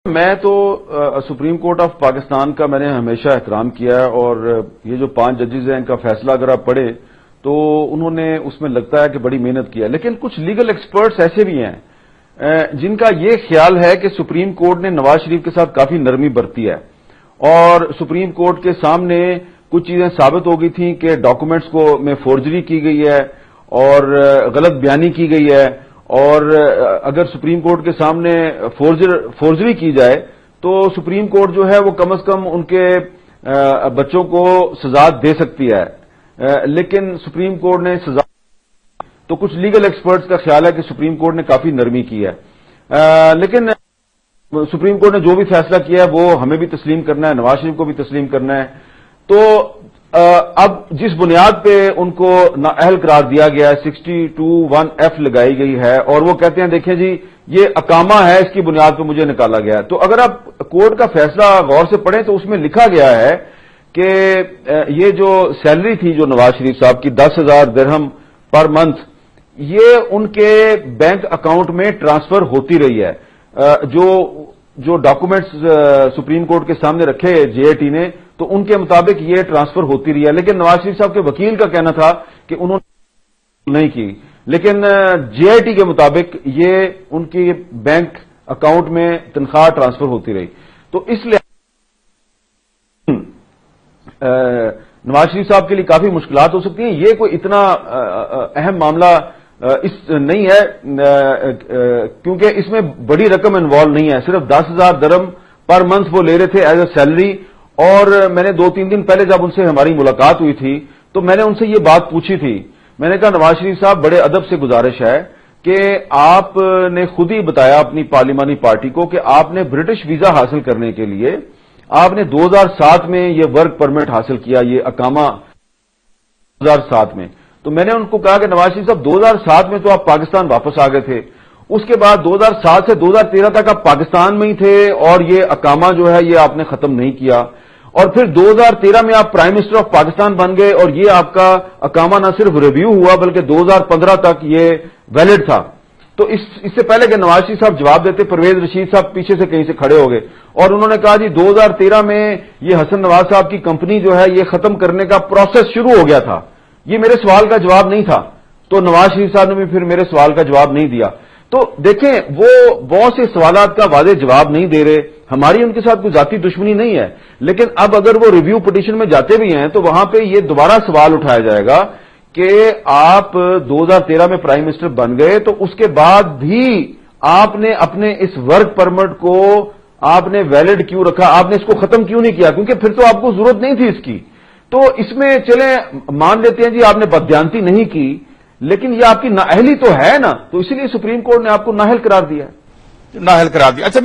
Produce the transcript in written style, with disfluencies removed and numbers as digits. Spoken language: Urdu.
میں تو سپریم کورٹ آف پاکستان کا میں نے ہمیشہ احترام کیا ہے، اور یہ جو 5 ججز ہیں ان کا فیصلہ اگر آپ پڑھیں تو انہوں نے اس میں لگتا ہے کہ بڑی محنت کی ہے، لیکن کچھ لیگل ایکسپرٹس ایسے بھی ہیں جن کا یہ خیال ہے کہ سپریم کورٹ نے نواز شریف کے ساتھ کافی نرمی برتی ہے، اور سپریم کورٹ کے سامنے کچھ چیزیں ثابت ہو گئی تھیں کہ ڈاکومنٹس کو میں فورجری کی گئی ہے اور غلط بیانی کی گئی ہے، اور اگر سپریم کورٹ کے سامنے فورجری کی جائے تو سپریم کورٹ جو ہے وہ کم از کم ان کے بچوں کو سزا دے سکتی ہے، لیکن سپریم کورٹ نے سزا، تو کچھ لیگل ایکسپرٹس کا خیال ہے کہ سپریم کورٹ نے کافی نرمی کی ہے، لیکن سپریم کورٹ نے جو بھی فیصلہ کیا ہے وہ ہمیں بھی تسلیم کرنا ہے، نواز شریف کو بھی تسلیم کرنا ہے۔ تو اب جس بنیاد پہ ان کو نااہل قرار دیا گیا ہے 62(1)F لگائی گئی ہے، اور وہ کہتے ہیں دیکھیں جی یہ اقامہ ہے، اس کی بنیاد پہ مجھے نکالا گیا ہے، تو اگر آپ کورٹ کا فیصلہ غور سے پڑھیں تو اس میں لکھا گیا ہے کہ یہ جو سیلری تھی جو نواز شریف صاحب کی 10,000 درہم پر منتھ، یہ ان کے بینک اکاؤنٹ میں ٹرانسفر ہوتی رہی ہے۔ جو ڈاکومنٹس سپریم کورٹ کے سامنے رکھے جے اے ٹی نے تو ان کے مطابق یہ ٹرانسفر ہوتی رہی ہے، لیکن نواز شریف صاحب کے وکیل کا کہنا تھا کہ انہوں نے نہیں کی، لیکن جے اے ٹی کے مطابق یہ ان کی بینک اکاؤنٹ میں تنخواہ ٹرانسفر ہوتی رہی۔ تو اس لیے نواز شریف صاحب کے لیے کافی مشکلات ہو سکتی ہیں، یہ کوئی اتنا اہم معاملہ نہیں ہے کیونکہ اس میں بڑی رقم انوالو نہیں ہے، صرف 10,000 درہم پر منتھ وہ لے رہے تھے ایز اے سیلری، اور میں نے 2-3 دن پہلے جب ان سے ہماری ملاقات ہوئی تھی تو میں نے ان سے یہ بات پوچھی تھی، میں نے کہا نواز شریف صاحب بڑے ادب سے گزارش ہے کہ آپ نے خود ہی بتایا اپنی پارلیمانی پارٹی کو کہ آپ نے برٹش ویزا حاصل کرنے کے لیے آپ نے 2007 میں یہ ورک پرمٹ حاصل کیا، یہ اقامہ 2007 میں، تو میں نے ان کو کہا کہ نواز شریف صاحب 2007 میں تو آپ پاکستان واپس آ گئے تھے، اس کے بعد 2007 سے 2013 تک آپ پاکستان میں ہی تھے اور یہ اقامہ جو ہے یہ آپ نے ختم نہیں کیا، اور پھر 2013 میں آپ پرائم منسٹر آف پاکستان بن گئے اور یہ آپ کا اقامہ نہ صرف ریویو ہوا بلکہ 2015 تک یہ ویلڈ تھا۔ تو اس سے پہلے کہ نواز شریف صاحب جواب دیتے، پرویز رشید صاحب پیچھے سے کہیں سے کھڑے ہو گئے اور انہوں نے کہا جی 2013 میں یہ حسن نواز صاحب کی کمپنی جو ہے یہ ختم کرنے کا پروسیس شروع ہو گیا تھا، یہ میرے سوال کا جواب نہیں تھا، تو نواز شریف صاحب نے بھی پھر میرے سوال کا جواب نہیں دیا۔ تو دیکھیں وہ بہت سے سوالات کا واضح جواب نہیں دے رہے، ہماری ان کے ساتھ کوئی ذاتی دشمنی نہیں ہے، لیکن اب اگر وہ ریویو پٹیشن میں جاتے بھی ہیں تو وہاں پہ یہ دوبارہ سوال اٹھایا جائے گا کہ آپ 2013 میں پرائم منسٹر بن گئے تو اس کے بعد بھی آپ نے اپنے اس ورک پرمٹ کو آپ نے ویلڈ کیوں رکھا، آپ نے اس کو ختم کیوں نہیں کیا، کیونکہ پھر تو آپ کو ضرورت نہیں تھی اس کی۔ تو اس میں چلیں مان لیتے ہیں جی آپ نے بددیانتی نہیں کی، لیکن یہ آپ کی نااہلی تو ہے نا، تو اسی لیے سپریم کورٹ نے آپ کو نااہل قرار دیا ہے۔ نااہل قرار دیا۔ اچھا